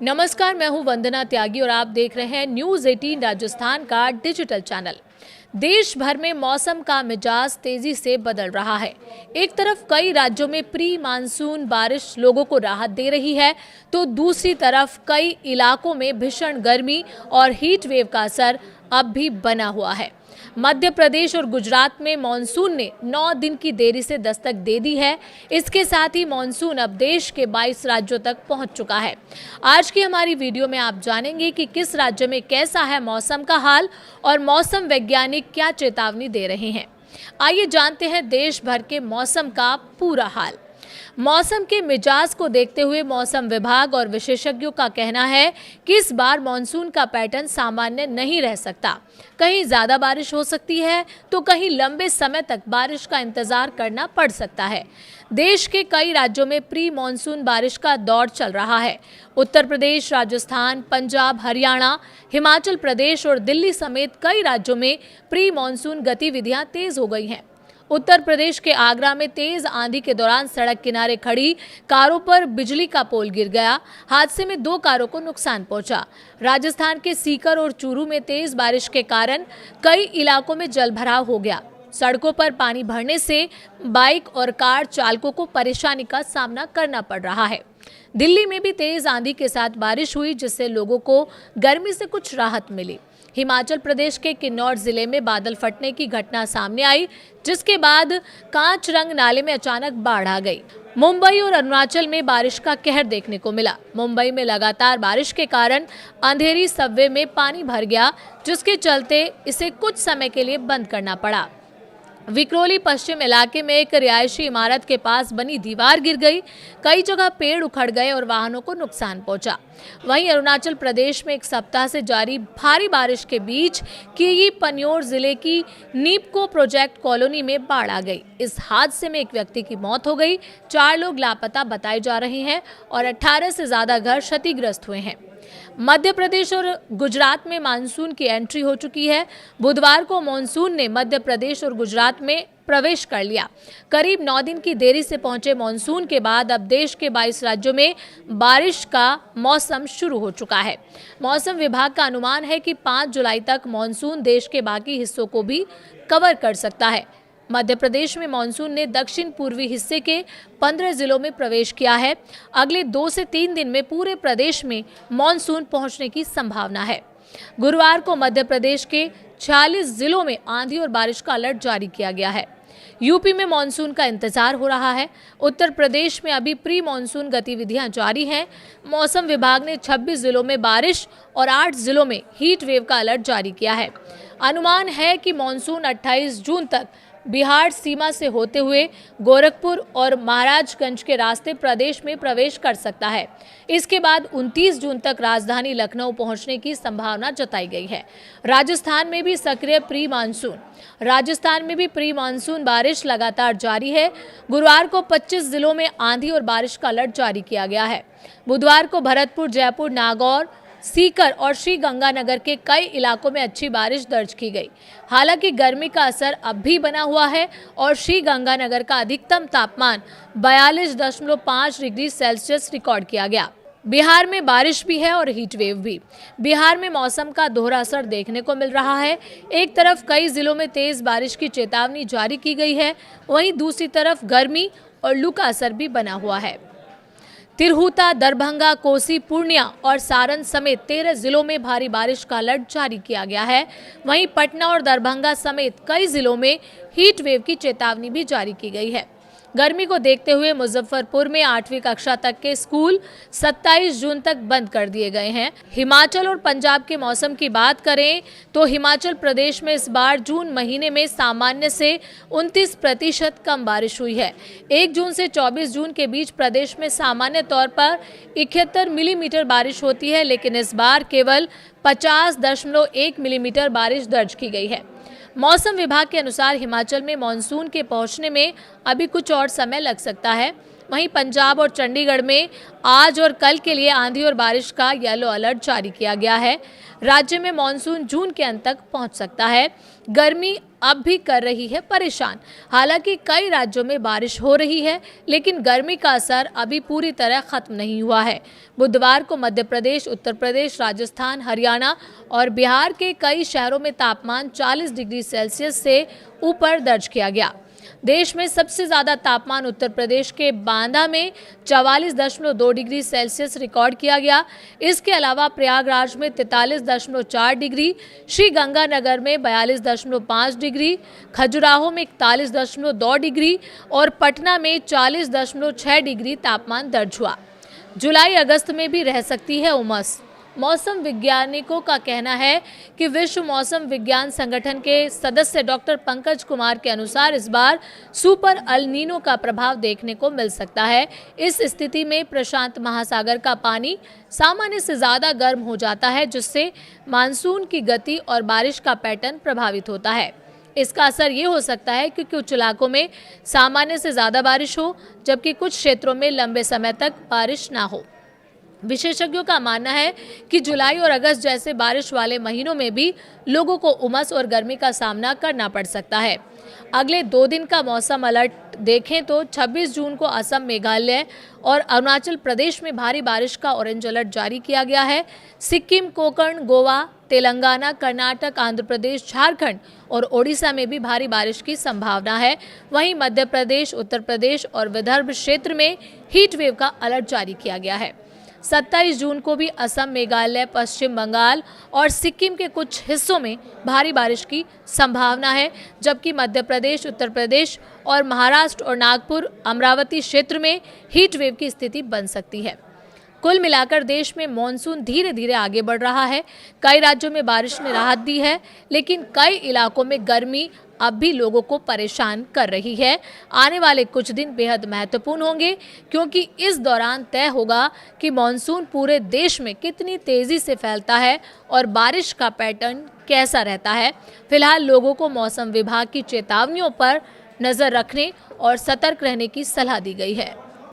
नमस्कार, मैं हूं वंदना त्यागी और आप देख रहे हैं न्यूज़ 18 राजस्थान का डिजिटल चैनल। देश भर में मौसम का मिजाज तेजी से बदल रहा है। एक तरफ कई राज्यों में प्री मानसून बारिश लोगों को राहत दे रही है, तो दूसरी तरफ कई इलाकों में भीषण गर्मी और हीट वेव का असर अब भी बना हुआ है। मध्य प्रदेश और गुजरात में मॉनसून ने 9 दिन की देरी से दस्तक दे दी है। इसके साथ ही मॉनसून अब देश के 22 राज्यों तक पहुंच चुका है। आज की हमारी वीडियो में आप जानेंगे कि किस राज्य में कैसा है मौसम का हाल और मौसम वैज्ञानिक क्या चेतावनी दे रहे हैं। आइए जानते हैं देश भर के मौसम का पूरा हाल। मौसम के मिजाज को देखते हुए मौसम विभाग और विशेषज्ञों का कहना है कि इस बार मॉनसून का पैटर्न सामान्य नहीं रह सकता। कहीं ज्यादा बारिश हो सकती है तो कहीं लंबे समय तक बारिश का इंतजार करना पड़ सकता है। देश के कई राज्यों में प्री मॉनसून बारिश का दौर चल रहा है। उत्तर प्रदेश, राजस्थान, पंजाब, हरियाणा, हिमाचल प्रदेश और दिल्ली समेत कई राज्यों में प्री मॉनसून गतिविधियां तेज हो गई हैं। उत्तर प्रदेश के आगरा में तेज आंधी के दौरान सड़क किनारे खड़ी कारों पर बिजली का पोल गिर गया। हादसे में 2 कारों को नुकसान पहुंचा। राजस्थान के सीकर और चूरू में तेज बारिश के कारण कई इलाकों में जलभराव हो गया। सड़कों पर पानी भरने से बाइक और कार चालकों को परेशानी का सामना करना पड़ रहा है। दिल्ली में भी तेज आंधी के साथ बारिश हुई, जिससे लोगों को गर्मी से कुछ राहत मिली। हिमाचल प्रदेश के किन्नौर जिले में बादल फटने की घटना सामने आई, जिसके बाद कांचरंग नाले में अचानक बाढ़ आ गई। मुंबई और अरुणाचल में बारिश का कहर देखने को मिला। मुंबई में लगातार बारिश के कारण अंधेरी सबवे में पानी भर गया, जिसके चलते इसे कुछ समय के लिए बंद करना पड़ा। विक्रोली पश्चिम इलाके में एक रिहायशी इमारत के पास बनी दीवार गिर गई। कई जगह पेड़ उखड़ गए और वाहनों को नुकसान पहुंचा। वहीं अरुणाचल प्रदेश में एक सप्ताह से जारी भारी बारिश के बीच किगी पन्योर जिले की नीपको प्रोजेक्ट कॉलोनी में बाढ़ आ गई। इस हादसे में एक व्यक्ति की मौत हो गई, 4 लोग लापता बताए जा रहे हैं और 18 से ज्यादा घर क्षतिग्रस्त हुए हैं। मध्य प्रदेश और गुजरात में मानसून की एंट्री हो चुकी है। बुधवार को मानसून ने मध्य प्रदेश और गुजरात में प्रवेश कर लिया। करीब 9 दिन की देरी से पहुंचे मानसून के बाद अब देश के 22 राज्यों में बारिश का मौसम शुरू हो चुका है। मौसम विभाग का अनुमान है कि 5 जुलाई तक मानसून देश के बाकी हिस्सों को भी कवर कर सकता है। मध्य प्रदेश में मानसून ने दक्षिण पूर्वी हिस्से के 15 जिलों में प्रवेश किया है। अगले 2 से 3 दिन में पूरे प्रदेश में मानसून पहुंचने की संभावना है। गुरुवार को मध्य प्रदेश के 46 जिलों में आंधी और बारिश का अलर्ट जारी किया गया है। यूपी में मानसून का इंतजार हो रहा है। उत्तर प्रदेश में अभी प्री मानसून गतिविधियां जारी हैं। मौसम विभाग ने 26 जिलों में बारिश और 8 जिलों में हीट वेव का अलर्ट जारी किया है। अनुमान है कि मानसून 28 जून तक बिहार सीमा से होते हुए गोरखपुर और महाराजगंज के रास्ते प्रदेश में प्रवेश कर सकता है। इसके बाद 29 जून तक राजधानी लखनऊ पहुंचने की संभावना जताई गई है। राजस्थान में भी सक्रिय प्री मानसून बारिश लगातार जारी है। गुरुवार को 25 जिलों में आंधी और बारिश का अलर्ट जारी किया गया है। बुधवार को भरतपुर, जयपुर, नागौर, सीकर और श्री गंगानगर के कई इलाकों में अच्छी बारिश दर्ज की गई। हालांकि गर्मी का असर अब भी बना हुआ है और श्री गंगानगर का अधिकतम तापमान 42.5 डिग्री सेल्सियस रिकॉर्ड किया गया। बिहार में बारिश भी है और हीट वेव भी। बिहार में मौसम का दोहरा असर देखने को मिल रहा है। एक तरफ कई जिलों में तेज बारिश की चेतावनी जारी की गई है, वहीं दूसरी तरफ गर्मी और लू का असर भी बना हुआ है। तिरहुता, दरभंगा, कोसी, पूर्णिया और सारण समेत 13 जिलों में भारी बारिश का अलर्ट जारी किया गया है। वहीं पटना और दरभंगा समेत कई जिलों में हीट वेव की चेतावनी भी जारी की गई है। गर्मी को देखते हुए मुजफ्फरपुर में 8वीं कक्षा तक के स्कूल 27 जून तक बंद कर दिए गए हैं। हिमाचल और पंजाब के मौसम की बात करें तो हिमाचल प्रदेश में इस बार जून महीने में सामान्य से 29% कम बारिश हुई है। 1 जून से 24 जून के बीच प्रदेश में सामान्य तौर पर 71 मिलीमीटर बारिश होती है, लेकिन इस बार केवल 50.1 मिलीमीटर बारिश दर्ज की गई है। मौसम विभाग के अनुसार हिमाचल में मानसून के पहुंचने में अभी कुछ और समय लग सकता है। वहीं पंजाब और चंडीगढ़ में आज और कल के लिए आंधी और बारिश का येलो अलर्ट जारी किया गया है। राज्य में मानसून जून के अंत तक पहुंच सकता है। गर्मी अब भी कर रही है परेशान। हालांकि कई राज्यों में बारिश हो रही है, लेकिन गर्मी का असर अभी पूरी तरह खत्म नहीं हुआ है। बुधवार को मध्य प्रदेश, उत्तर प्रदेश, राजस्थान, हरियाणा और बिहार के कई शहरों में तापमान 40 डिग्री सेल्सियस से ऊपर दर्ज किया गया। देश में सबसे ज्यादा तापमान उत्तर प्रदेश के बांदा में 44.2 डिग्री सेल्सियस रिकॉर्ड किया गया। इसके अलावा प्रयागराज में 43.4 डिग्री, श्री गंगानगर में 42.5 डिग्री, खजुराहो में 41.2 डिग्री और पटना में 40.6 डिग्री तापमान दर्ज हुआ। जुलाई अगस्त में भी रह सकती है उमस। मौसम वैज्ञानिकों का कहना है कि विश्व मौसम विज्ञान संगठन के सदस्य डॉक्टर पंकज कुमार के अनुसार इस बार सुपर अल नीनो का प्रभाव देखने को मिल सकता है। इस स्थिति में प्रशांत महासागर का पानी सामान्य से ज़्यादा गर्म हो जाता है, जिससे मानसून की गति और बारिश का पैटर्न प्रभावित होता है। इसका असर ये हो सकता है कि कुछ इलाकों में सामान्य से ज़्यादा बारिश हो, जबकि कुछ क्षेत्रों में लंबे समय तक बारिश ना हो। विशेषज्ञों का मानना है कि जुलाई और अगस्त जैसे बारिश वाले महीनों में भी लोगों को उमस और गर्मी का सामना करना पड़ सकता है। अगले 2 दिन का मौसम अलर्ट देखें तो 26 जून को असम, मेघालय और अरुणाचल प्रदेश में भारी बारिश का ऑरेंज अलर्ट जारी किया गया है। सिक्किम, कोंकण, गोवा, तेलंगाना, कर्नाटक, आंध्र प्रदेश, झारखंड और ओडिशा में भी भारी बारिश की संभावना है। वहीं मध्य प्रदेश, उत्तर प्रदेश और विदर्भ क्षेत्र में हीट वेव का अलर्ट जारी किया गया है। 27 जून को भी असम, मेघालय, पश्चिम बंगाल और सिक्किम के कुछ हिस्सों में भारी बारिश की संभावना है, जबकि मध्य प्रदेश, उत्तर प्रदेश और महाराष्ट्र और नागपुर, अमरावती क्षेत्र में हीट वेव की स्थिति बन सकती है। कुल मिलाकर देश में मॉनसून धीरे धीरे आगे बढ़ रहा है। कई राज्यों में बारिश ने राहत दी है, लेकिन कई इलाकों में गर्मी अब भी लोगों को परेशान कर रही है। आने वाले कुछ दिन बेहद महत्वपूर्ण होंगे, क्योंकि इस दौरान तय होगा कि मॉनसून पूरे देश में कितनी तेजी से फैलता है और बारिश का पैटर्न कैसा रहता है। फिलहाल लोगों को मौसम विभाग की चेतावनियों पर नजर रखने और सतर्क रहने की सलाह दी गई है।